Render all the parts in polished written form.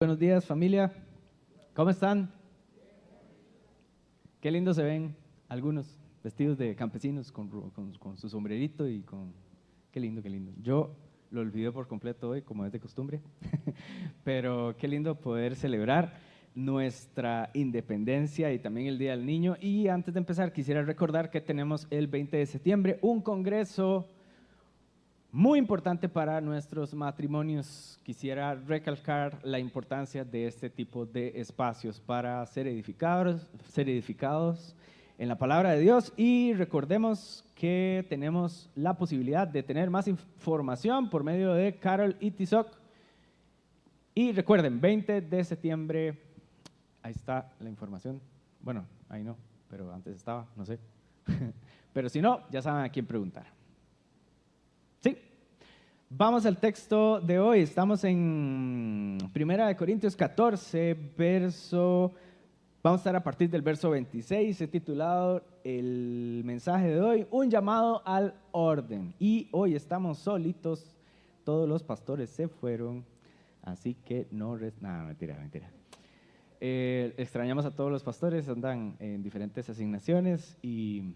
Buenos días, familia. ¿Cómo están? Qué lindo se ven algunos vestidos de campesinos con su sombrerito y con... Qué lindo, qué lindo. Yo lo olvidé por completo hoy, como es de costumbre, pero qué lindo poder celebrar nuestra independencia y también el Día del Niño. Y antes de empezar, quisiera recordar que tenemos el 20 de septiembre un congreso muy importante para nuestros matrimonios. Quisiera recalcar la importancia de este tipo de espacios para ser edificados en la palabra de Dios, y recordemos que tenemos la posibilidad de tener más información por medio de Carol y Tizoc. Y recuerden, 20 de septiembre, ahí está la información. Bueno, ahí no, pero antes estaba, no sé. Pero si no, ya saben a quién preguntar. Sí. Vamos al texto de hoy. Estamos en 1 Corintios 14, vamos a estar a partir del verso 26. He titulado el mensaje de hoy, un llamado al orden. Y hoy estamos solitos, todos los pastores se fueron, así que no... mentira. Extrañamos a todos los pastores, andan en diferentes asignaciones y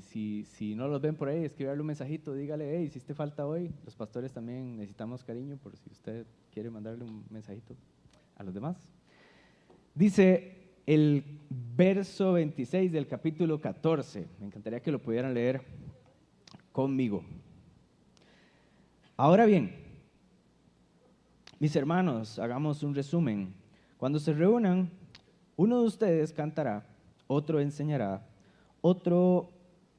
si no los ven por ahí, escribirle un mensajito, dígale, hey, hiciste falta hoy. Los pastores también necesitamos cariño, por si usted quiere mandarle un mensajito a los demás. Dice el verso 26 del capítulo 14, me encantaría que lo pudieran leer conmigo. Ahora bien, mis hermanos, hagamos un resumen. Cuando se reúnan, uno de ustedes cantará, otro enseñará, otro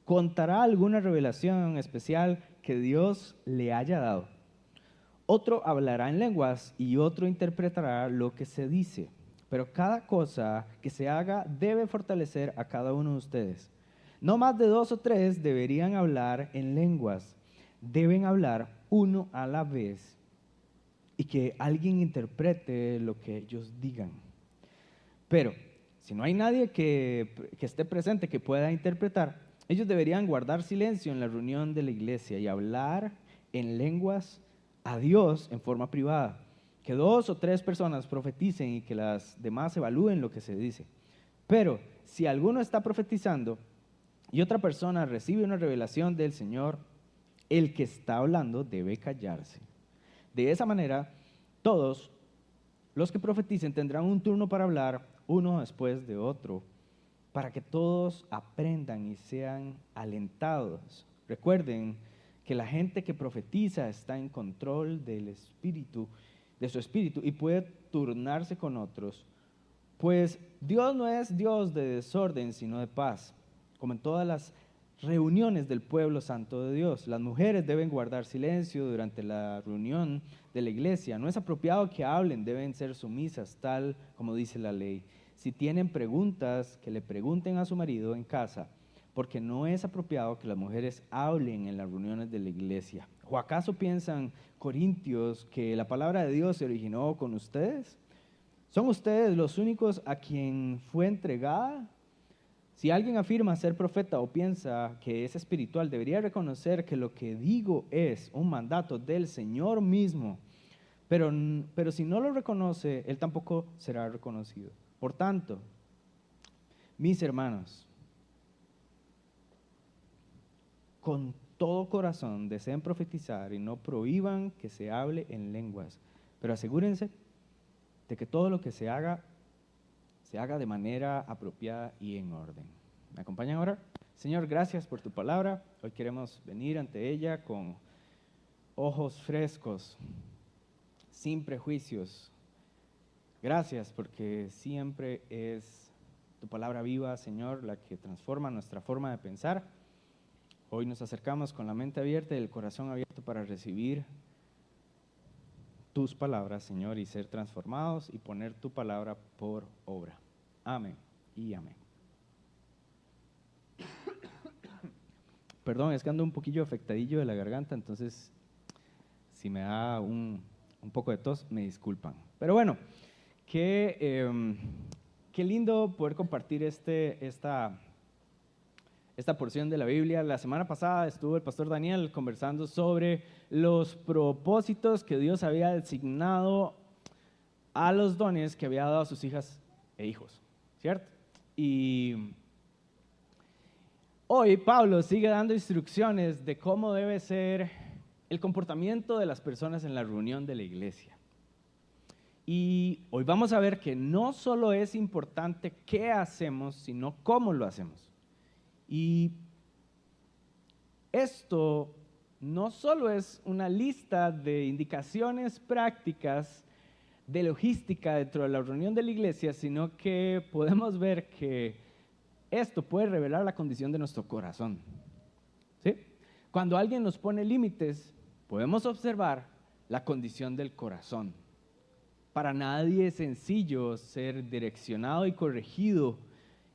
contará alguna revelación especial que Dios le haya dado. Otro hablará en lenguas y otro interpretará lo que se dice. Pero cada cosa que se haga debe fortalecer a cada uno de ustedes. No más de 2 o 3 deberían hablar en lenguas. Deben hablar uno a la vez y que alguien interprete lo que ellos digan. Pero si no hay nadie que esté presente que pueda interpretar, ellos deberían guardar silencio en la reunión de la iglesia y hablar en lenguas a Dios en forma privada. Que 2 o 3 personas profeticen y que las demás evalúen lo que se dice. Pero si alguno está profetizando y otra persona recibe una revelación del Señor, el que está hablando debe callarse. De esa manera, todos los que profeticen tendrán un turno para hablar, uno después de otro, para que todos aprendan y sean alentados. Recuerden que la gente que profetiza está en control de su espíritu, y puede turnarse con otros. Pues Dios no es Dios de desorden, sino de paz, como en todas las reuniones del pueblo santo de Dios. Las mujeres deben guardar silencio durante la reunión de la iglesia. No es apropiado que hablen, deben ser sumisas, tal como dice la ley. Si tienen preguntas, que le pregunten a su marido en casa, porque no es apropiado que las mujeres hablen en las reuniones de la iglesia. ¿O acaso piensan, Corintios, que la palabra de Dios se originó con ustedes? ¿Son ustedes los únicos a quien fue entregada? Si alguien afirma ser profeta o piensa que es espiritual, debería reconocer que lo que digo es un mandato del Señor mismo. Pero si no lo reconoce, él tampoco será reconocido. Por tanto, mis hermanos, con todo corazón deseen profetizar y no prohíban que se hable en lenguas, pero asegúrense de que todo lo que se haga de manera apropiada y en orden. ¿Me acompañan ahora? Señor, gracias por tu palabra. Hoy queremos venir ante ella con ojos frescos, sin prejuicios. Gracias porque siempre es tu palabra viva, Señor, la que transforma nuestra forma de pensar. Hoy nos acercamos con la mente abierta y el corazón abierto para recibir tus palabras, Señor, y ser transformados y poner tu palabra por obra. Amén y amén. Perdón, es que ando un poquillo afectadillo de la garganta, entonces si me da un poco de tos, me disculpan. Pero bueno, qué lindo poder compartir esta porción de la Biblia. La semana pasada estuvo el pastor Daniel conversando sobre los propósitos que Dios había designado a los dones que había dado a sus hijas e hijos, ¿cierto? Y hoy Pablo sigue dando instrucciones de cómo debe ser el comportamiento de las personas en la reunión de la iglesia. Y hoy vamos a ver que no solo es importante qué hacemos, sino cómo lo hacemos. Y esto no solo es una lista de indicaciones prácticas de logística dentro de la reunión de la iglesia, sino que podemos ver que esto puede revelar la condición de nuestro corazón. ¿Sí? Cuando alguien nos pone límites, podemos observar la condición del corazón. Para nadie es sencillo ser direccionado y corregido.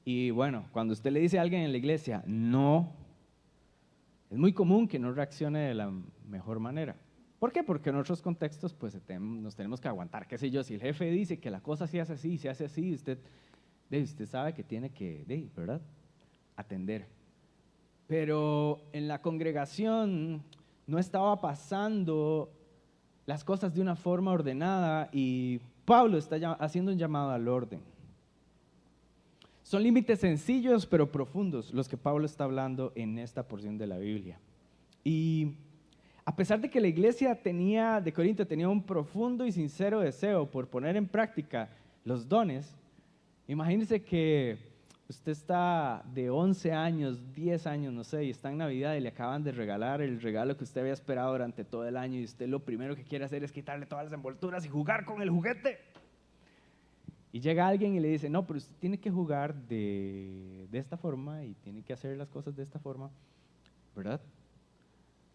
Y bueno, cuando usted le dice a alguien en la iglesia, no, es muy común que no reaccione de la mejor manera. ¿Por qué? Porque en otros contextos pues nos tenemos que aguantar, qué sé yo, si el jefe dice que la cosa se hace así, usted sabe que tiene que, ¿verdad?, atender. Pero en la congregación no estaba pasando las cosas de una forma ordenada y Pablo está haciendo un llamado al orden. Son límites sencillos pero profundos los que Pablo está hablando en esta porción de la Biblia. Y a pesar de que la iglesia de Corinto tenía un profundo y sincero deseo por poner en práctica los dones, imagínense que usted está de 11 años, 10 años, no sé, y está en Navidad y le acaban de regalar el regalo que usted había esperado durante todo el año y usted lo primero que quiere hacer es quitarle todas las envolturas y jugar con el juguete. Y llega alguien y le dice, no, pero usted tiene que jugar de esta forma y tiene que hacer las cosas de esta forma, ¿verdad?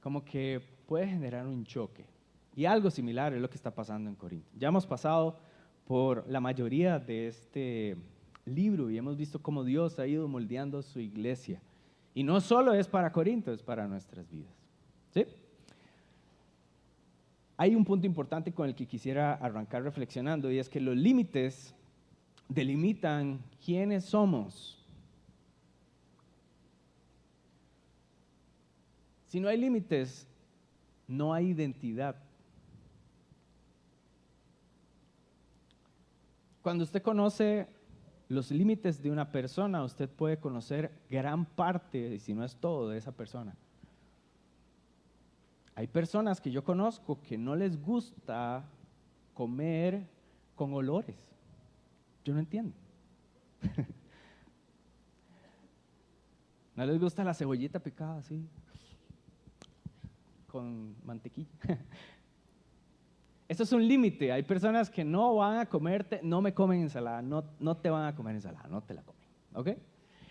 Como que puede generar un choque. Y algo similar es lo que está pasando en Corinto. Ya hemos pasado por la mayoría de este libro y hemos visto cómo Dios ha ido moldeando su iglesia. Y no solo es para Corinto, es para nuestras vidas. ¿Sí? Hay un punto importante con el que quisiera arrancar reflexionando y es que los límites delimitan quiénes somos. Si no hay límites, no hay identidad. Cuando usted conoce los límites de una persona, usted puede conocer gran parte, y si no es todo, de esa persona. Hay personas que yo conozco que no les gusta comer con olores. Yo no entiendo. No les gusta la cebollita picada así, con mantequilla. Eso es un límite. Hay personas que no van a comerte, no me comen ensalada, no te van a comer ensalada, no te la comen. ¿Ok?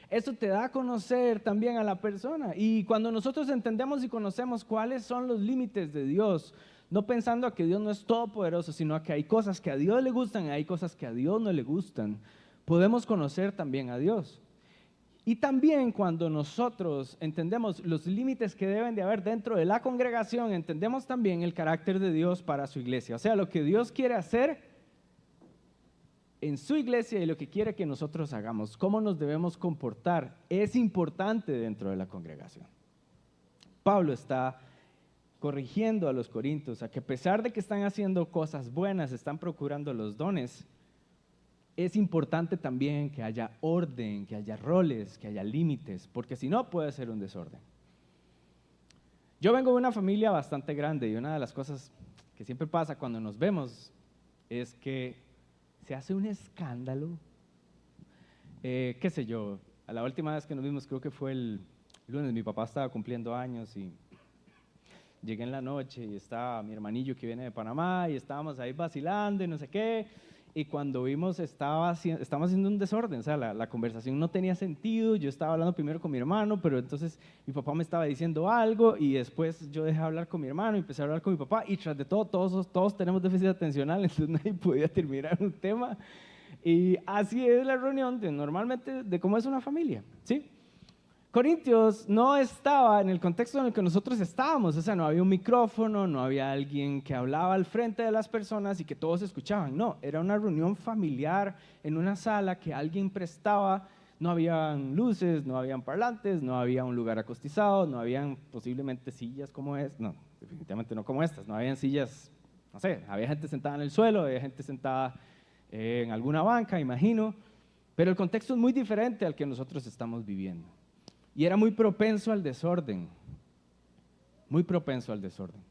Eso te da a conocer también a la persona. Y cuando nosotros entendemos y conocemos cuáles son los límites de Dios, no pensando a que Dios no es todopoderoso, sino a que hay cosas que a Dios le gustan y hay cosas que a Dios no le gustan, podemos conocer también a Dios. Y también cuando nosotros entendemos los límites que deben de haber dentro de la congregación, entendemos también el carácter de Dios para su iglesia. O sea, lo que Dios quiere hacer en su iglesia y lo que quiere que nosotros hagamos, cómo nos debemos comportar, es importante dentro de la congregación. Pablo está corrigiendo a los corintios a que a pesar de que están haciendo cosas buenas, están procurando los dones, es importante también que haya orden, que haya roles, que haya límites, porque si no puede ser un desorden. Yo vengo de una familia bastante grande y una de las cosas que siempre pasa cuando nos vemos es que se hace un escándalo. Qué sé yo, a la última vez que nos vimos creo que fue el lunes, mi papá estaba cumpliendo años y llegué en la noche y estaba mi hermanillo que viene de Panamá y estábamos ahí vacilando y no sé qué. Y cuando vimos, estábamos haciendo un desorden, o sea, la conversación no tenía sentido, yo estaba hablando primero con mi hermano, pero entonces mi papá me estaba diciendo algo y después yo dejé de hablar con mi hermano y empecé a hablar con mi papá y tras de todo, todos tenemos déficit atencional, entonces nadie podía terminar un tema. Y así es la reunión normalmente de cómo es una familia, ¿sí? Corintios no estaba en el contexto en el que nosotros estábamos, o sea, no había un micrófono, no había alguien que hablaba al frente de las personas y que todos escuchaban, no, era una reunión familiar en una sala que alguien prestaba, no habían luces, no habían parlantes, no había un lugar acostizado, no habían posiblemente sillas como no, definitivamente no como estas, no habían sillas no sé, había gente sentada en el suelo, había gente sentada en alguna banca, imagino, pero el contexto es muy diferente al que nosotros estamos viviendo. Y era muy propenso al desorden, muy propenso al desorden.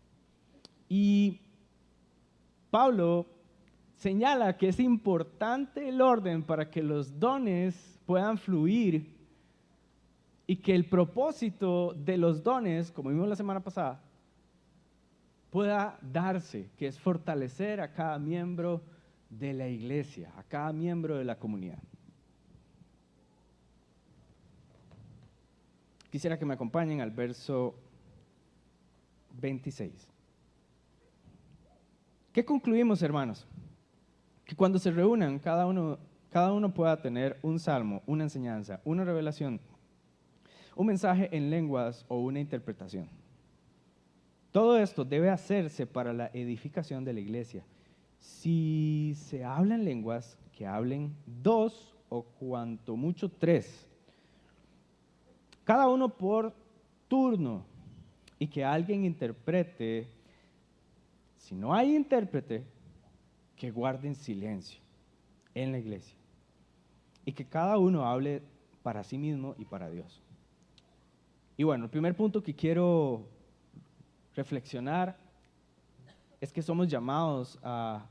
Y Pablo señala que es importante el orden para que los dones puedan fluir y que el propósito de los dones, como vimos la semana pasada, pueda darse, que es fortalecer a cada miembro de la iglesia, a cada miembro de la comunidad. Quisiera que me acompañen al verso 26. ¿Qué concluimos, hermanos? Que cuando se reúnan, cada uno pueda tener un salmo, una enseñanza, una revelación, un mensaje en lenguas o una interpretación. Todo esto debe hacerse para la edificación de la iglesia. Si se habla en lenguas, que hablen 2 o cuanto mucho 3, cada uno por turno, y que alguien interprete. Si no hay intérprete, que guarden silencio en la iglesia y que cada uno hable para sí mismo y para Dios. Y bueno, el primer punto que quiero reflexionar es que somos llamados a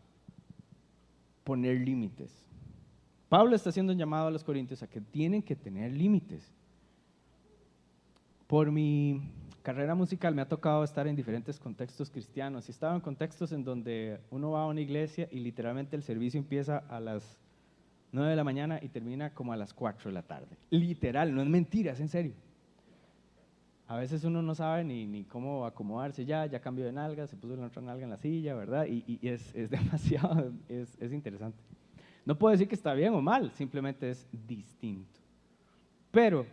poner límites. Pablo está haciendo un llamado a los corintios a que tienen que tener límites. Por mi carrera musical me ha tocado estar en diferentes contextos cristianos y he estado en contextos en donde uno va a una iglesia y literalmente el servicio empieza a las 9 de la mañana y termina como a las 4 de la tarde. Literal, no es mentira, es en serio. A veces uno no sabe ni cómo acomodarse ya cambió de nalga, se puso la otra nalga en la silla, ¿verdad? Y es demasiado, es interesante. No puedo decir que está bien o mal, simplemente es distinto. Pero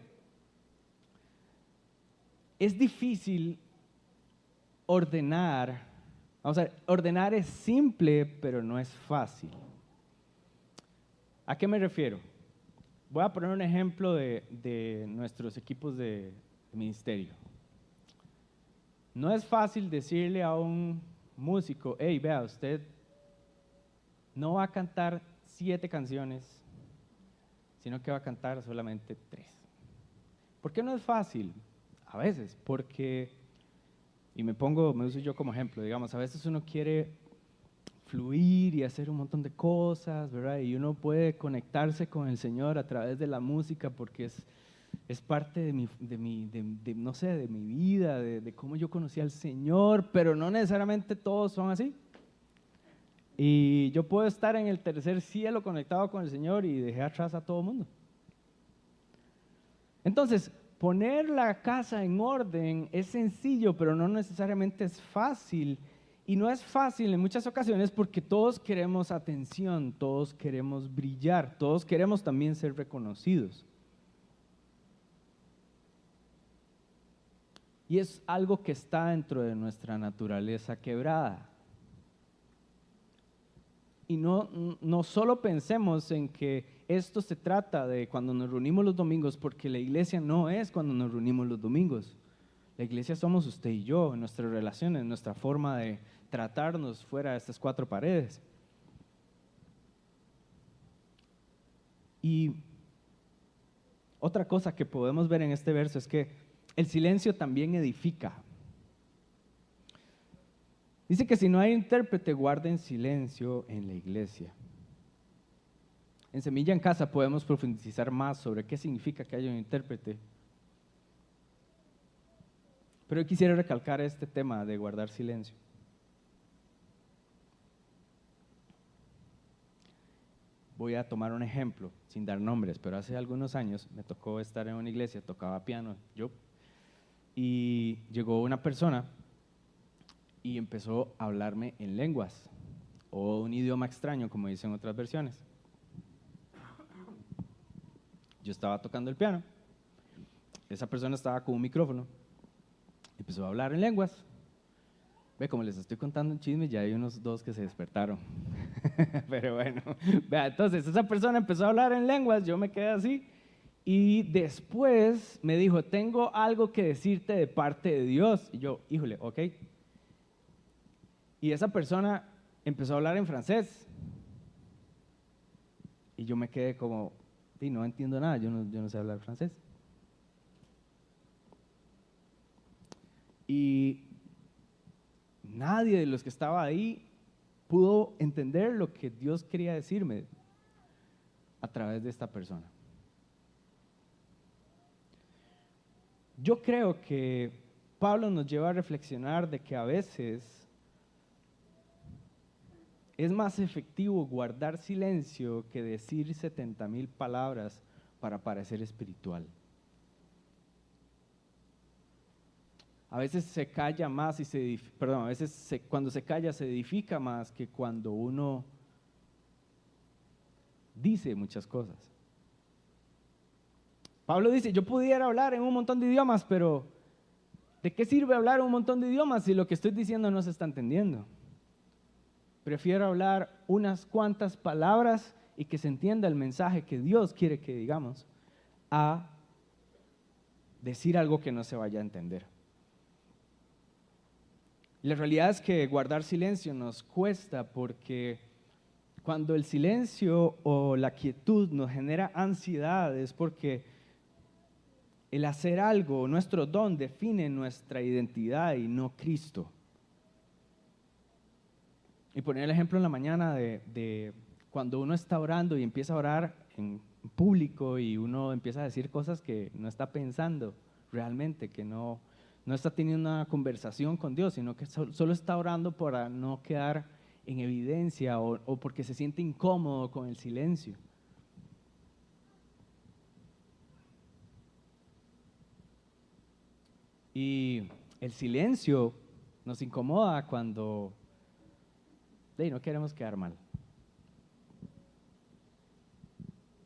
es difícil ordenar. Vamos a ver, ordenar es simple, pero no es fácil. ¿A qué me refiero? Voy a poner un ejemplo de nuestros equipos de ministerio. No es fácil decirle a un músico, hey, vea, usted no va a cantar 7 canciones, sino que va a cantar solamente 3. ¿Por qué no es fácil? A veces, porque, y me uso yo como ejemplo, digamos, a veces uno quiere fluir y hacer un montón de cosas, ¿verdad? Y uno puede conectarse con el Señor a través de la música porque es parte de mi vida, de cómo yo conocí al Señor, pero no necesariamente todos son así. Y yo puedo estar en el tercer cielo conectado con el Señor y dejé atrás a todo el mundo. Entonces, poner la casa en orden es sencillo, pero no necesariamente es fácil. Y no es fácil en muchas ocasiones porque todos queremos atención, todos queremos brillar, todos queremos también ser reconocidos. Y es algo que está dentro de nuestra naturaleza quebrada. Y no solo pensemos en que esto se trata de cuando nos reunimos los domingos, porque la iglesia no es cuando nos reunimos los domingos. La iglesia somos usted y yo, en nuestras relaciones, en nuestra forma de tratarnos fuera de estas 4 paredes. Y otra cosa que podemos ver en este verso es que el silencio también edifica. Dice que si no hay intérprete, guarden silencio en la iglesia. En Semilla en Casa podemos profundizar más sobre qué significa que haya un intérprete. Pero yo quisiera recalcar este tema de guardar silencio. Voy a tomar un ejemplo, sin dar nombres, pero hace algunos años me tocó estar en una iglesia, tocaba piano yo, y llegó una persona y empezó a hablarme en lenguas, o un idioma extraño, como dicen otras versiones. Yo estaba tocando el piano, esa persona estaba con un micrófono, empezó a hablar en lenguas. Ve, como les estoy contando un chisme, ya hay unos 2 que se despertaron. Pero bueno, vea, entonces esa persona empezó a hablar en lenguas, yo me quedé así, y después me dijo, tengo algo que decirte de parte de Dios. Y yo, híjole, ok. Y esa persona empezó a hablar en francés. Y yo me quedé como, sí, no entiendo nada, yo no sé hablar francés. Y nadie de los que estaba ahí pudo entender lo que Dios quería decirme a través de esta persona. Yo creo que Pablo nos lleva a reflexionar de que a veces es más efectivo guardar silencio que decir 70,000 palabras para parecer espiritual. A veces se calla más y a veces cuando se calla se edifica más que cuando uno dice muchas cosas. Pablo dice, yo pudiera hablar en un montón de idiomas, pero ¿de qué sirve hablar un montón de idiomas si lo que estoy diciendo no se está entendiendo? Prefiero hablar unas cuantas palabras y que se entienda el mensaje que Dios quiere que digamos, a decir algo que no se vaya a entender. La realidad es que guardar silencio nos cuesta porque cuando el silencio o la quietud nos genera ansiedad es porque el hacer algo, nuestro don, define nuestra identidad y no Cristo. Y poner el ejemplo en la mañana de cuando uno está orando y empieza a orar en público y uno empieza a decir cosas que no está pensando realmente, que no está teniendo una conversación con Dios, sino que solo está orando para no quedar en evidencia o porque se siente incómodo con el silencio. Y el silencio nos incomoda cuando no queremos quedar mal.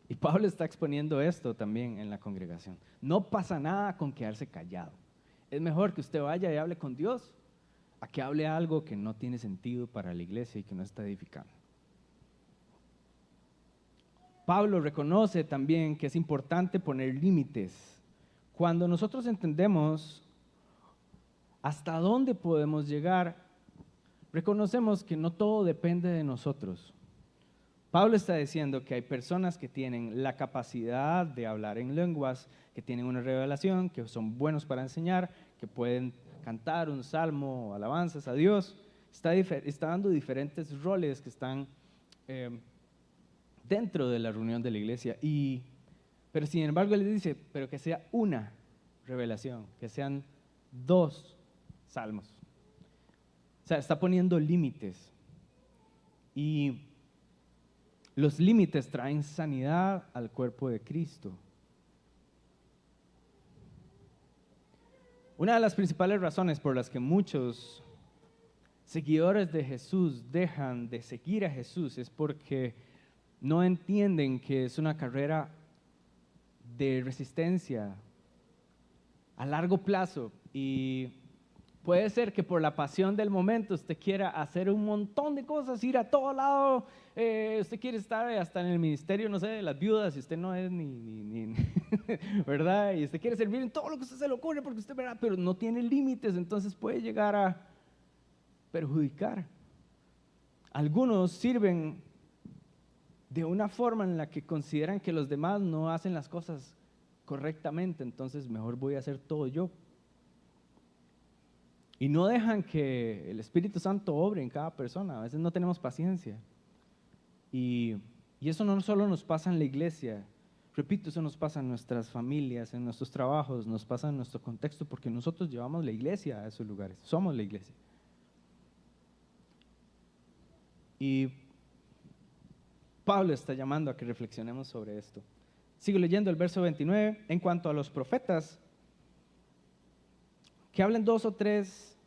Y Pablo está exponiendo esto también en la congregación. No pasa nada con quedarse callado. Es mejor que usted vaya y hable con Dios a que hable algo que no tiene sentido para la iglesia y que no está edificando. Pablo reconoce también que es importante poner límites. Cuando nosotros entendemos hasta dónde podemos llegar, reconocemos que no todo depende de nosotros. Pablo está diciendo que hay personas que tienen la capacidad de hablar en lenguas, que tienen una revelación, que son buenos para enseñar, que pueden cantar un salmo o alabanzas a Dios. Está dando diferentes roles que están dentro de la reunión de la iglesia. Pero sin embargo él dice, pero que sea una revelación, que sean 2 salmos. O sea, está poniendo límites. Y los límites traen sanidad al cuerpo de Cristo. Una de las principales razones por las que muchos seguidores de Jesús dejan de seguir a Jesús es porque no entienden que es una carrera de resistencia a largo plazo y puede ser que por la pasión del momento usted quiera hacer un montón de cosas, ir a todo lado, usted quiere estar hasta en el ministerio, no sé, de las viudas, y usted no es ni ¿verdad? Y usted quiere servir en todo lo que usted se le ocurre porque usted, ¿verdad? Pero no tiene límites, entonces puede llegar a perjudicar. Algunos sirven de una forma en la que consideran que los demás no hacen las cosas correctamente, entonces mejor voy a hacer todo yo. Y no dejan que el Espíritu Santo obre en cada persona. A veces no tenemos paciencia. Y eso no solo nos pasa en la iglesia. Repito, eso nos pasa en nuestras familias, en nuestros trabajos, nos pasa en nuestro contexto, porque nosotros llevamos la iglesia a esos lugares. Somos la iglesia. Y Pablo está llamando a que reflexionemos sobre esto. Sigo leyendo el verso 29. En cuanto a los profetas, que hablen 2 o 3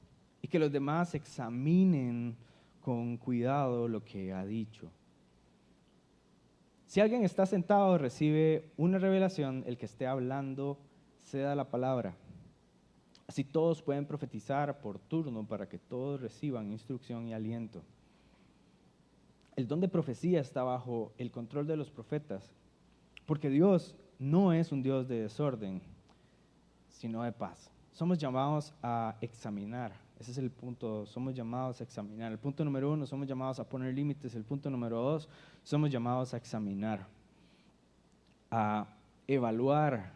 y que los demás examinen con cuidado lo que ha dicho. Si alguien está sentado, recibe una revelación, el que esté hablando ceda la palabra. Así todos pueden profetizar por turno para que todos reciban instrucción y aliento. El don de profecía está bajo el control de los profetas, porque Dios no es un Dios de desorden, sino de paz. Somos llamados a examinar Ese es el punto, somos llamados a examinar. El punto número 1, somos llamados a poner límites. El punto número 2, somos llamados a examinar, a evaluar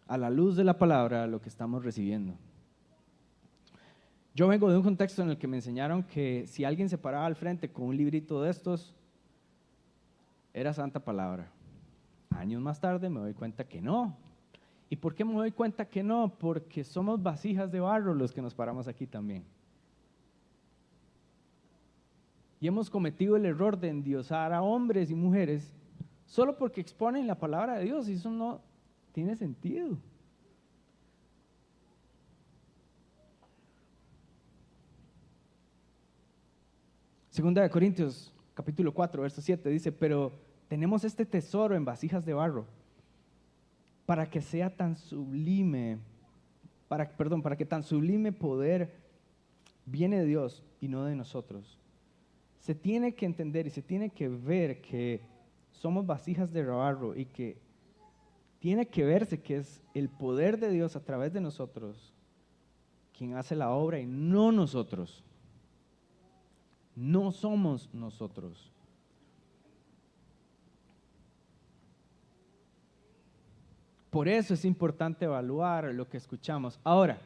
a la luz de la palabra lo que estamos recibiendo. Yo vengo de un contexto en el que me enseñaron que si alguien se paraba al frente con un librito de estos, era santa palabra. Años más tarde me doy cuenta que no. ¿Y por qué me doy cuenta que no? Porque somos vasijas de barro los que nos paramos aquí también. Y hemos cometido el error de endiosar a hombres y mujeres solo porque exponen la palabra de Dios, y eso no tiene sentido. Segunda de Corintios, capítulo 4, verso 7, dice: pero tenemos este tesoro en vasijas de barro, para que sea tan sublime, para que tan sublime poder viene de Dios y no de nosotros. Se tiene que entender y se tiene que ver que somos vasijas de barro y que tiene que verse que es el poder de Dios a través de nosotros quien hace la obra y no nosotros. No somos nosotros. Por eso es importante evaluar lo que escuchamos. Ahora,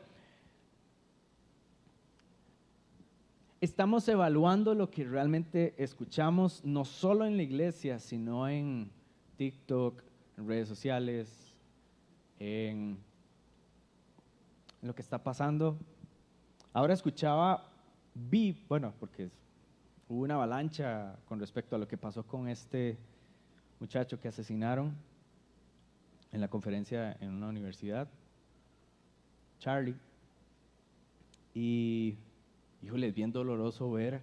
estamos evaluando lo que realmente escuchamos, no solo en la iglesia, sino en TikTok, en redes sociales, en lo que está pasando. Ahora porque hubo una avalancha con respecto a lo que pasó con este muchacho que asesinaron en la conferencia en una universidad, Charlie. Y, híjole, es bien doloroso ver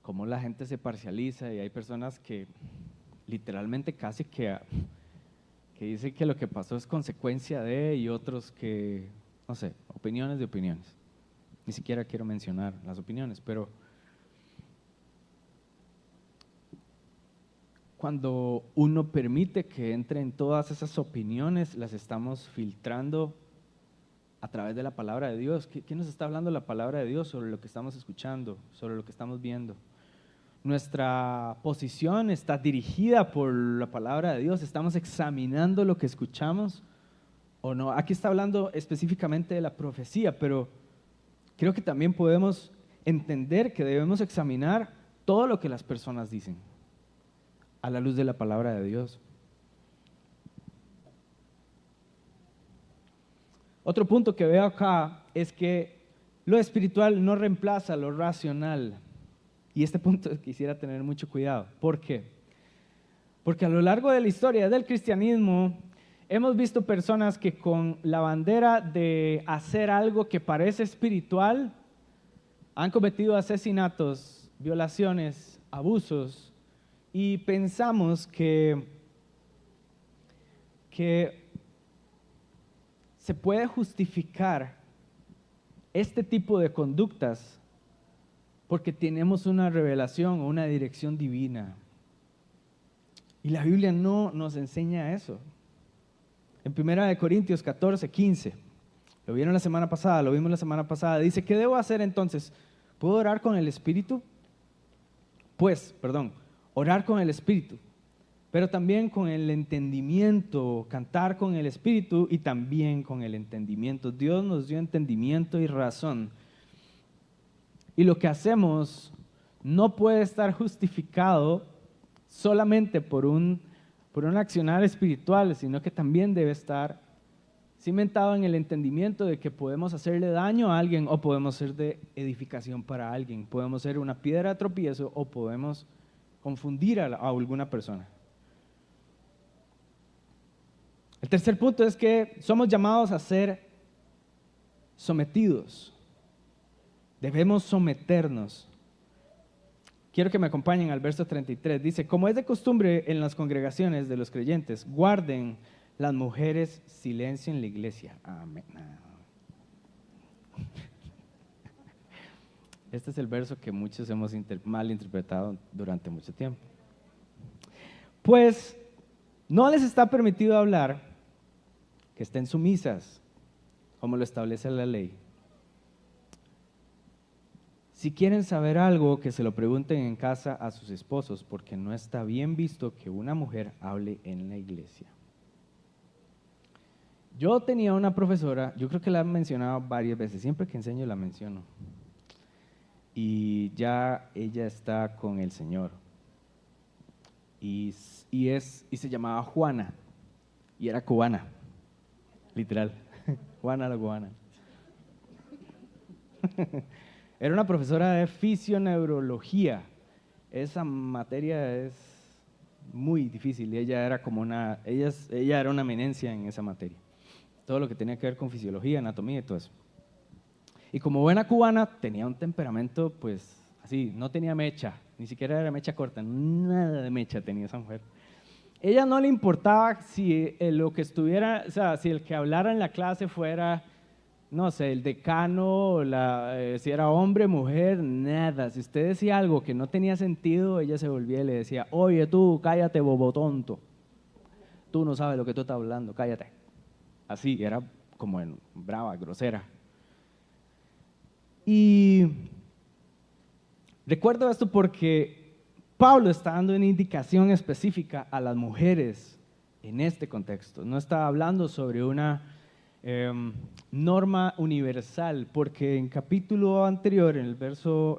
cómo la gente se parcializa y hay personas que literalmente casi que dicen que lo que pasó es consecuencia de, y otros que, no sé, opiniones de opiniones. Ni siquiera quiero mencionar las opiniones, pero cuando uno permite que entren todas esas opiniones, las estamos filtrando a través de la palabra de Dios. ¿Qué nos está hablando la palabra de Dios sobre lo que estamos escuchando, sobre lo que estamos viendo? Nuestra posición está dirigida por la palabra de Dios. ¿Estamos examinando lo que escuchamos o no? Aquí está hablando específicamente de la profecía, pero creo que también podemos entender que debemos examinar todo lo que las personas dicen a la luz de la palabra de Dios. Otro punto que veo acá es que lo espiritual no reemplaza lo racional. Y este punto quisiera tener mucho cuidado. ¿Por qué? Porque a lo largo de la historia del cristianismo hemos visto personas que con la bandera de hacer algo que parece espiritual han cometido asesinatos, violaciones, abusos, y pensamos que se puede justificar este tipo de conductas porque tenemos una revelación o una dirección divina. Y la Biblia no nos enseña eso. En 1 Corintios 14, 15, lo vimos la semana pasada, dice: ¿qué debo hacer entonces? ¿Puedo orar con el Espíritu? Orar con el Espíritu, pero también con el entendimiento, cantar con el Espíritu y también con el entendimiento. Dios nos dio entendimiento y razón. Y lo que hacemos no puede estar justificado solamente por un accionar espiritual, sino que también debe estar cimentado en el entendimiento de que podemos hacerle daño a alguien o podemos ser de edificación para alguien. Podemos ser una piedra de tropiezo o podemos confundir a alguna persona. El tercer punto es que somos llamados a ser sometidos. Debemos someternos. Quiero que me acompañen al verso 33. Dice: como es de costumbre en las congregaciones de los creyentes, guarden las mujeres silencio en la iglesia. Amén. Este es el verso que muchos hemos mal interpretado durante mucho tiempo. Pues no les está permitido hablar, que estén sumisas, como lo establece la ley, Si quieren saber algo, que se lo pregunten en casa a sus esposos, porque no está bien visto que una mujer hable en la iglesia. Yo tenía una profesora, yo creo que la he mencionado varias veces, siempre que enseño la menciono. Y ya ella está con el Señor. Y se llamaba Juana, y era cubana, literal. Juana la cubana. Era una profesora de fisioneurología. Esa materia es muy difícil y ella era una eminencia en esa materia. Todo lo que tenía que ver con fisiología, anatomía y todo eso. Y como buena cubana, tenía un temperamento, pues, así, no tenía mecha, ni siquiera era mecha corta, nada de mecha tenía esa mujer. Ella no le importaba si lo que estuviera, o sea, si el que hablara en la clase fuera, no sé, el decano, si era hombre, mujer, nada. Si usted decía algo que no tenía sentido, ella se volvía y le decía, oye tú, cállate, bobo tonto. Tú no sabes lo que tú estás hablando, cállate. Así, era como brava, grosera. Y recuerdo esto porque Pablo está dando una indicación específica a las mujeres en este contexto. No está hablando sobre una norma universal, porque en capítulo anterior, en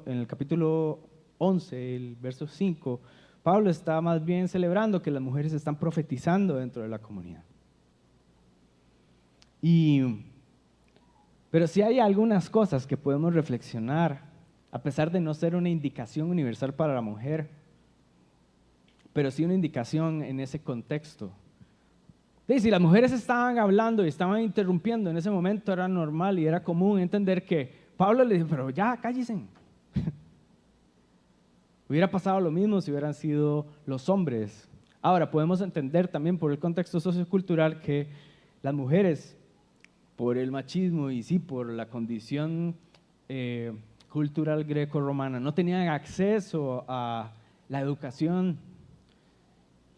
el capítulo 11, el verso 5, Pablo está más bien celebrando que las mujeres están profetizando dentro de la comunidad. Pero sí hay algunas cosas que podemos reflexionar, a pesar de no ser una indicación universal para la mujer, pero sí una indicación en ese contexto. Si las mujeres estaban hablando y estaban interrumpiendo en ese momento, era normal y era común entender que Pablo le dijo, pero ya, cállense. Hubiera pasado lo mismo si hubieran sido los hombres. Ahora, podemos entender también por el contexto sociocultural que las mujeres, por el machismo y sí, por la condición cultural greco-romana, no tenían acceso a la educación.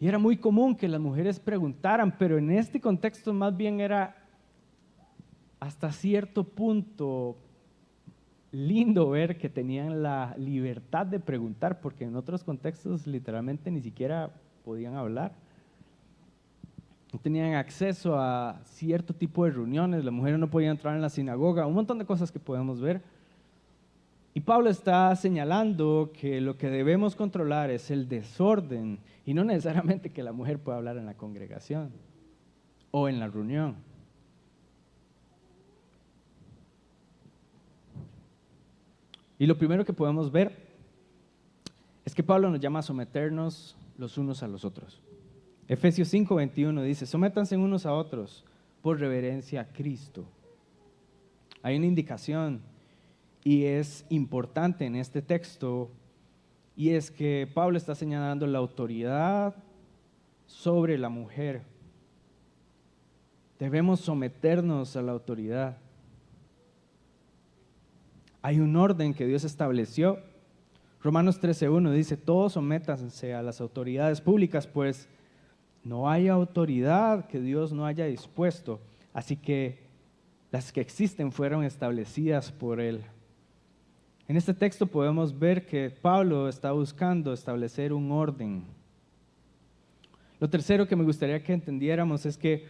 Y era muy común que las mujeres preguntaran, pero en este contexto más bien era hasta cierto punto lindo ver que tenían la libertad de preguntar, porque en otros contextos literalmente ni siquiera podían hablar. No tenían acceso a cierto tipo de reuniones, las mujeres no podían entrar en la sinagoga, un montón de cosas que podemos ver. Y Pablo está señalando que lo que debemos controlar es el desorden y no necesariamente que la mujer pueda hablar en la congregación o en la reunión. Y lo primero que podemos ver es que Pablo nos llama a someternos los unos a los otros. Efesios 5:21 dice, sométanse unos a otros por reverencia a Cristo. Hay una indicación y es importante en este texto, y es que Pablo está señalando la autoridad sobre la mujer. Debemos someternos a la autoridad. Hay un orden que Dios estableció. Romanos 13:1 dice, todos sométanse a las autoridades públicas, pues no hay autoridad que Dios no haya dispuesto, así que las que existen fueron establecidas por Él. En este texto podemos ver que Pablo está buscando establecer un orden. Lo tercero que me gustaría que entendiéramos es que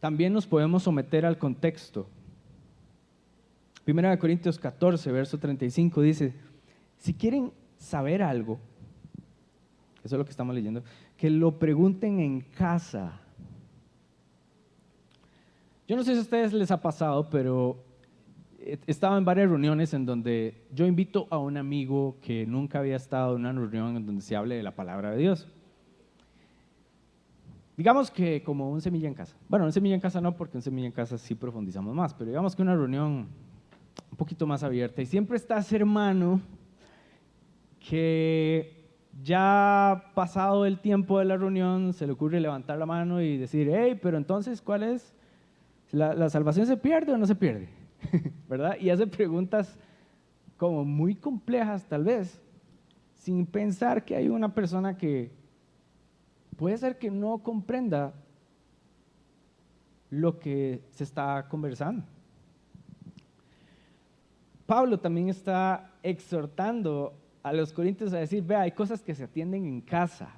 también nos podemos someter al contexto. 1 Corintios 14, verso 35 dice, si quieren saber algo, eso es lo que estamos leyendo, que lo pregunten en casa. Yo no sé si a ustedes les ha pasado, pero he estado en varias reuniones en donde yo invito a un amigo que nunca había estado en una reunión en donde se hable de la palabra de Dios. Digamos que como un semilla en casa. Bueno, un semilla en casa no, porque un semilla en casa sí profundizamos más, pero digamos que una reunión un poquito más abierta. Y siempre está ese hermano que ya pasado el tiempo de la reunión se le ocurre levantar la mano y decir, hey, pero entonces, ¿cuál es? ¿La salvación se pierde o no se pierde? ¿Verdad? Y hace preguntas como muy complejas tal vez, sin pensar que hay una persona que puede ser que no comprenda lo que se está conversando. Pablo también está exhortando a los corintios a decir, vea, hay cosas que se atienden en casa.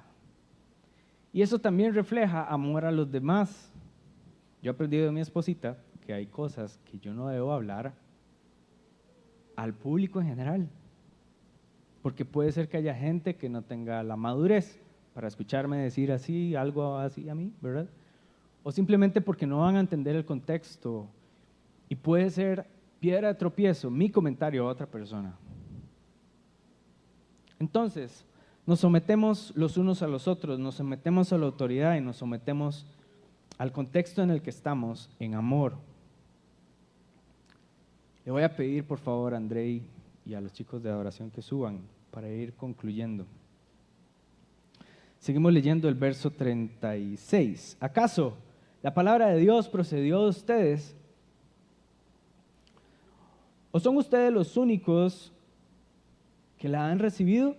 Y eso también refleja amor a los demás. Yo he aprendido de mi esposita que hay cosas que yo no debo hablar al público en general, porque puede ser que haya gente que no tenga la madurez para escucharme decir así, algo así a mí, ¿verdad? O simplemente porque no van a entender el contexto, y puede ser piedra de tropiezo mi comentario a otra persona. Entonces, nos sometemos los unos a los otros, nos sometemos a la autoridad y nos sometemos al contexto en el que estamos en amor. Le voy a pedir por favor a Andrei y a los chicos de adoración que suban para ir concluyendo. Seguimos leyendo el verso 36. ¿Acaso la palabra de Dios procedió de ustedes? ¿O son ustedes los únicos que la han recibido?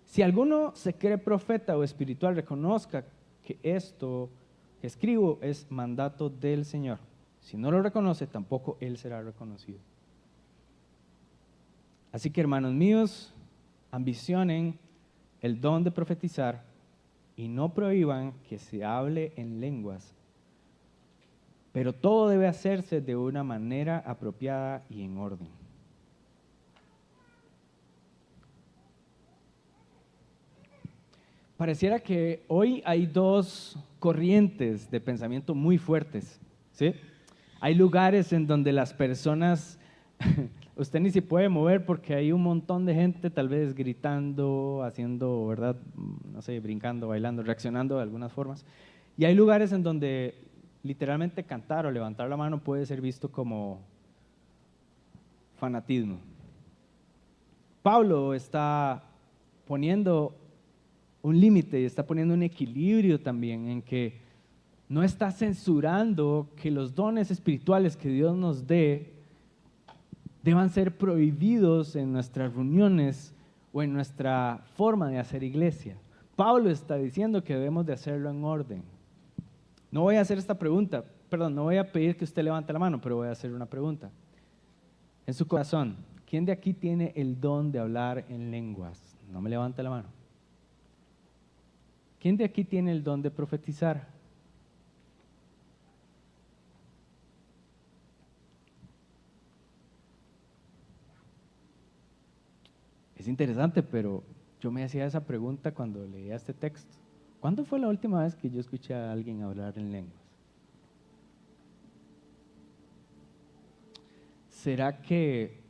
Si alguno se cree profeta o espiritual, reconozca que esto que escribo es mandato del Señor. Si no lo reconoce, tampoco él será reconocido. Así que, hermanos míos, ambicionen el don de profetizar y no prohíban que se hable en lenguas. Pero todo debe hacerse de una manera apropiada y en orden. Pareciera que hoy hay dos corrientes de pensamiento muy fuertes, ¿sí? Hay lugares en donde las personas, usted ni se puede mover porque hay un montón de gente tal vez gritando, haciendo, ¿verdad? No sé, brincando, bailando, reaccionando de algunas formas. Y hay lugares en donde literalmente cantar o levantar la mano puede ser visto como fanatismo. Pablo está poniendo un límite y está poniendo un equilibrio también en que no está censurando que los dones espirituales que Dios nos dé deban ser prohibidos en nuestras reuniones o en nuestra forma de hacer iglesia. Pablo está diciendo que debemos de hacerlo en orden. No voy a hacer esta pregunta, no voy a pedir que usted levante la mano, pero voy a hacer una pregunta. En su corazón, ¿quién de aquí tiene el don de hablar en lenguas? No me levante la mano. ¿Quién de aquí tiene el don de profetizar? Es interesante, pero yo me hacía esa pregunta cuando leía este texto. ¿Cuándo fue la última vez que yo escuché a alguien hablar en lenguas? ¿Será que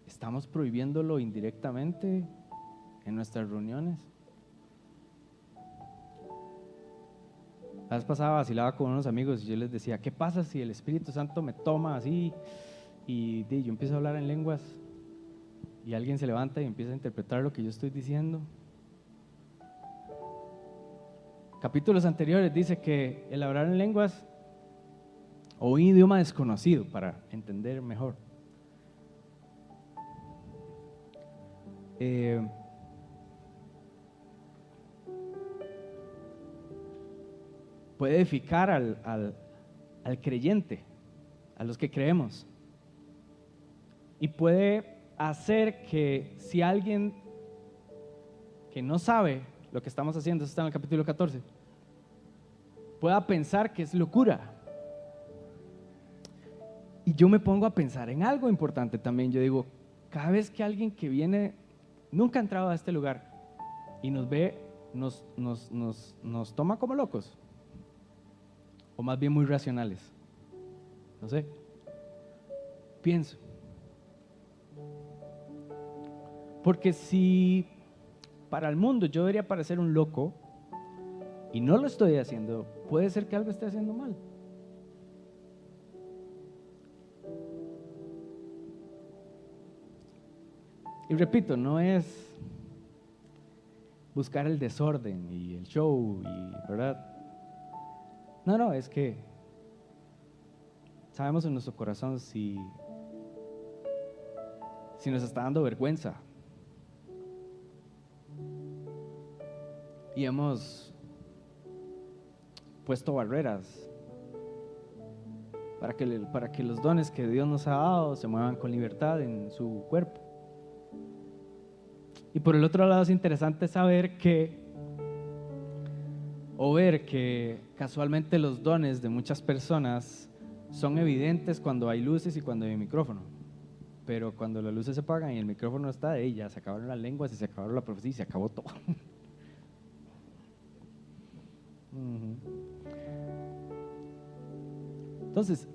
estamos prohibiéndolo indirectamente en nuestras reuniones? La vez pasada vacilaba con unos amigos y yo les decía, ¿qué pasa si el Espíritu Santo me toma así y yo empiezo a hablar en lenguas y alguien se levanta y empieza a interpretar lo que yo estoy diciendo? Capítulos anteriores dice que el hablar en lenguas o un idioma desconocido para entender mejor. Puede edificar al creyente, a los que creemos, y puede hacer que si alguien que no sabe lo que estamos haciendo, eso está en el capítulo 14, pueda pensar que es locura. Y yo me pongo a pensar en algo importante también. Yo digo, cada vez que alguien que viene, nunca ha entrado a este lugar y nos ve, nos toma como locos, o más bien muy racionales. No sé. Pienso. Porque si para el mundo yo debería parecer un loco y no lo estoy haciendo, puede ser que algo esté haciendo mal. Y repito, no es buscar el desorden y el show, ¿verdad? No, es que sabemos en nuestro corazón si nos está dando vergüenza. Y hemos puesto barreras para que los dones que Dios nos ha dado se muevan con libertad en su cuerpo. Y por el otro lado es interesante saber o ver que casualmente los dones de muchas personas son evidentes cuando hay luces y cuando hay micrófono. Pero cuando las luces se apagan y el micrófono no está, ya se acabaron las lenguas y se acabaron la profecía y se acabó todo. Entonces,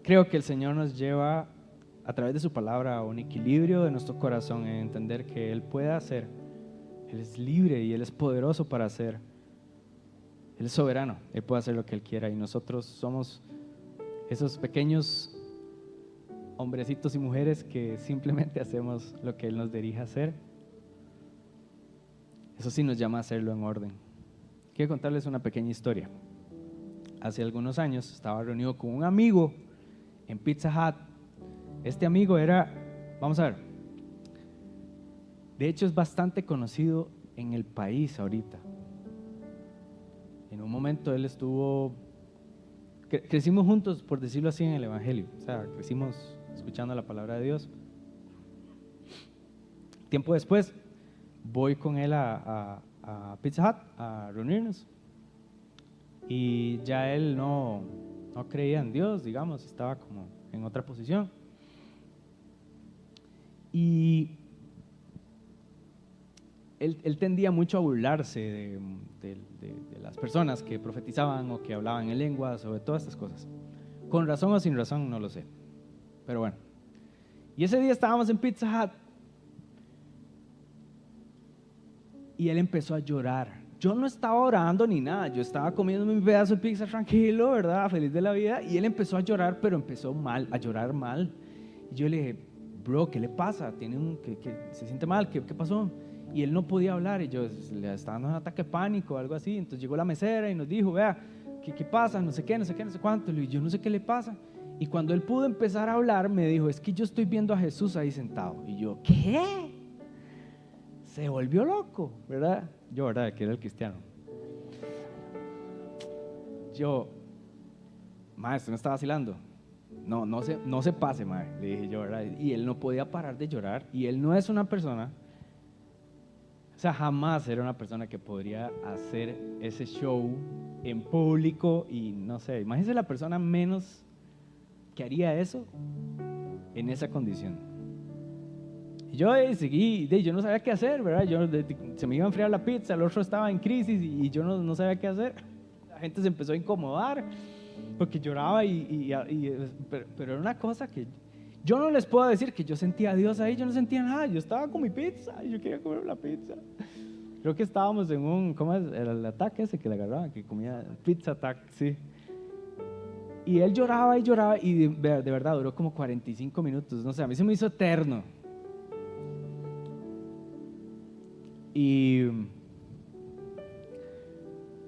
creo que el Señor nos lleva a través de su palabra a un equilibrio de nuestro corazón en entender que Él puede hacer, Él es libre y Él es poderoso para hacer, Él es soberano, Él puede hacer lo que Él quiera y nosotros somos esos pequeños hombrecitos y mujeres que simplemente hacemos lo que Él nos dirige a hacer. Eso sí nos llama a hacerlo en orden. Quiero contarles una pequeña historia. Hace algunos años estaba reunido con un amigo en Pizza Hut. Este amigo era, vamos a ver, de hecho es bastante conocido en el país ahorita. En un momento él estuvo, crecimos juntos, por decirlo así, en el Evangelio. O sea, crecimos escuchando la palabra de Dios. Tiempo después voy con él a Pizza Hut a reunirnos. Y ya él no creía en Dios, digamos, estaba como en otra posición. Y él tendía mucho a burlarse de las personas que profetizaban o que hablaban en lenguas o de todas estas cosas. Con razón o sin razón, no lo sé. Pero bueno. Y ese día estábamos en Pizza Hut y él empezó a llorar. Yo no estaba orando ni nada, yo estaba comiendo mi pedazo de pizza tranquilo, ¿verdad? Feliz de la vida. Y él empezó a llorar, pero empezó a llorar mal. Y yo le dije, bro, ¿qué le pasa? Que se siente mal, ¿qué pasó? Y él no podía hablar y yo le estaba dando un ataque de pánico o algo así. Entonces llegó la mesera y nos dijo, vea, ¿qué pasa? No sé qué, no sé cuánto. Y yo no sé qué le pasa. Y cuando él pudo empezar a hablar, me dijo, es que yo estoy viendo a Jesús ahí sentado. Y yo, ¿qué? Se volvió loco, ¿verdad? Yo, ¿verdad? Que era el cristiano. Yo, maestro, ¿no está vacilando? No se pase, maestro, le dije yo, ¿verdad? Y él no podía parar de llorar. Y él no es una persona, o sea, jamás era una persona que podría hacer ese show en público. Y no sé, imagínese la persona menos que haría eso en esa condición. Y yo seguí, yo no sabía qué hacer, ¿verdad? Se me iba a enfriar la pizza, el otro estaba en crisis y yo no sabía qué hacer. La gente se empezó a incomodar porque lloraba, pero era una cosa que yo no les puedo decir que yo sentía a Dios ahí, yo no sentía nada, yo estaba con mi pizza y yo quería comer la pizza. Creo que estábamos en ¿cómo es? El ataque ese que le agarraban, que comía pizza attack, sí. Y él lloraba y de verdad duró como 45 minutos, no sé, a mí se me hizo eterno. Y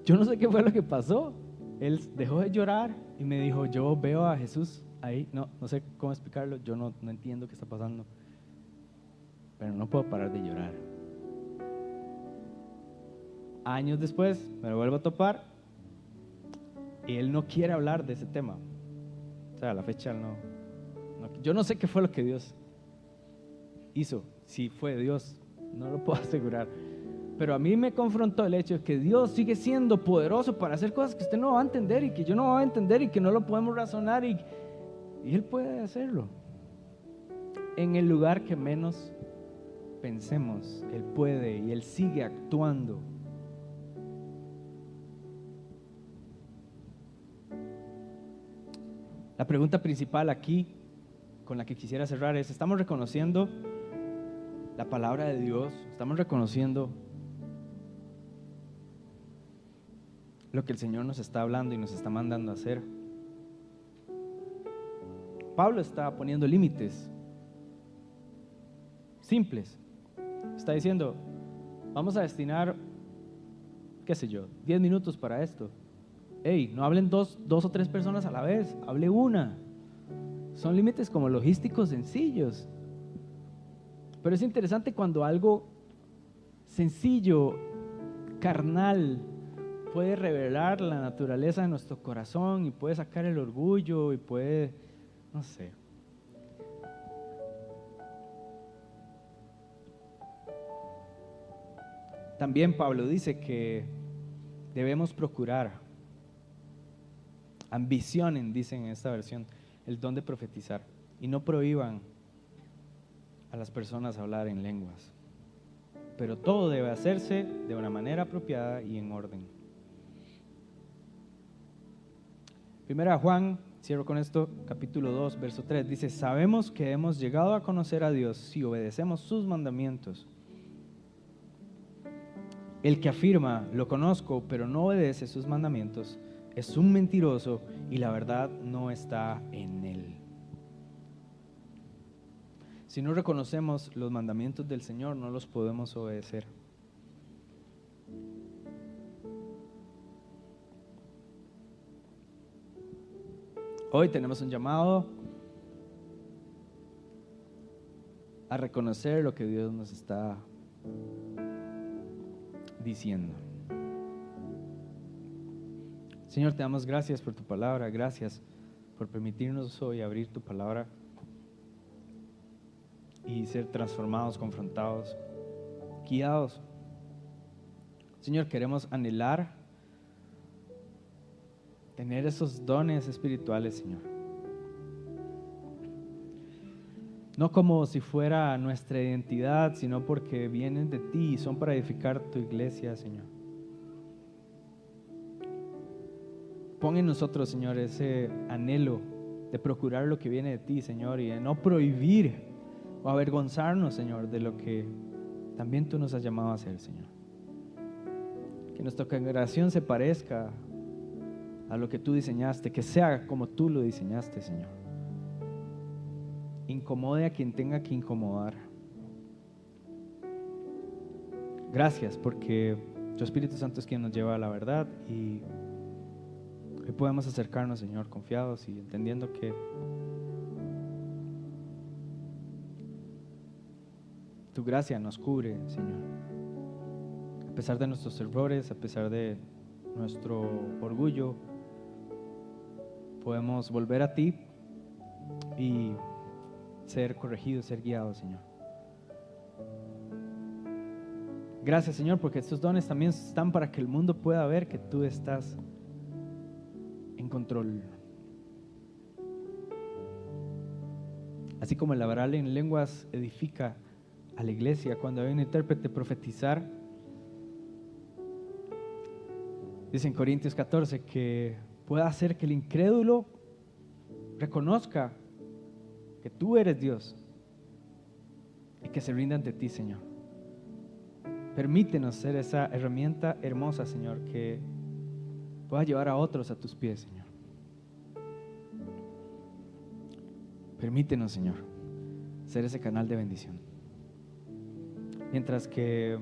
yo no sé qué fue lo que pasó. Él dejó de llorar y me dijo, yo veo a Jesús ahí, no sé cómo explicarlo, yo no entiendo qué está pasando, pero no puedo parar de llorar. Años después me lo vuelvo a topar y él no quiere hablar de ese tema. O sea, a la fecha yo no sé qué fue lo que Dios hizo, si fue Dios, no lo puedo asegurar. Pero a mí me confrontó el hecho de que Dios sigue siendo poderoso para hacer cosas que usted no va a entender y que yo no voy a entender y que no lo podemos razonar y Él puede hacerlo. En el lugar que menos pensemos, Él puede y Él sigue actuando. La pregunta principal aquí con la que quisiera cerrar es, ¿estamos reconociendo la palabra de Dios? ¿Estamos reconociendo lo que el Señor nos está hablando y nos está mandando a hacer? Pablo está poniendo límites simples. Está diciendo, vamos a destinar, qué sé yo, 10 minutos para esto. Hey, no hablen dos o tres personas a la vez, hable una. Son límites como logísticos sencillos. Pero es interesante cuando algo sencillo, carnal, puede revelar la naturaleza de nuestro corazón y puede sacar el orgullo y puede, no sé. También Pablo dice que debemos procurar, ambicionen, dicen en esta versión, el don de profetizar y no prohíban a las personas hablar en lenguas. Pero todo debe hacerse de una manera apropiada y en orden. Primera Juan, cierro con esto, capítulo 2, verso 3, dice: sabemos que hemos llegado a conocer a Dios si obedecemos sus mandamientos. El que afirma, lo conozco, pero no obedece sus mandamientos, es un mentiroso y la verdad no está en él. Si no reconocemos los mandamientos del Señor, no los podemos obedecer. Hoy tenemos un llamado a reconocer lo que Dios nos está diciendo. Señor, te damos gracias por tu palabra, gracias por permitirnos hoy abrir tu palabra y ser transformados, confrontados, guiados. Señor, queremos anhelar tener esos dones espirituales, Señor. No como si fuera nuestra identidad, sino porque vienen de ti y son para edificar tu iglesia, Señor. Pon en nosotros, Señor, ese anhelo de procurar lo que viene de ti, Señor, y de no prohibir o avergonzarnos, Señor, de lo que también tú nos has llamado a hacer, Señor. Que nuestra congregación se parezca a lo que tú diseñaste, que sea como tú lo diseñaste, Señor. Incomode a quien tenga que incomodar. Gracias porque tu Espíritu Santo es quien nos lleva a la verdad y hoy podemos acercarnos, Señor, confiados y entendiendo que tu gracia nos cubre, Señor. A pesar de nuestros errores, a pesar de nuestro orgullo, podemos volver a ti y ser corregidos, ser guiados, Señor. Gracias, Señor, porque estos dones también están para que el mundo pueda ver que tú estás en control. Así como el hablar en lenguas edifica a la iglesia, cuando hay un intérprete profetizar, dice en Corintios 14 que pueda hacer que el incrédulo reconozca que tú eres Dios y que se rinda ante ti, Señor. Permítenos ser esa herramienta hermosa, Señor, que pueda llevar a otros a tus pies, Señor. Permítenos, Señor, ser ese canal de bendición. Mientras que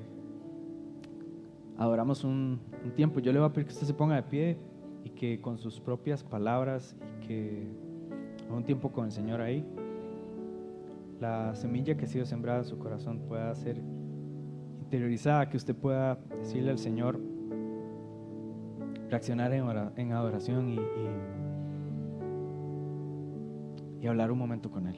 adoramos un tiempo, yo le voy a pedir que usted se ponga de pie y que con sus propias palabras y que un tiempo con el Señor ahí, la semilla que ha sido sembrada en su corazón pueda ser interiorizada, que usted pueda decirle al Señor, reaccionar en adoración y hablar un momento con Él.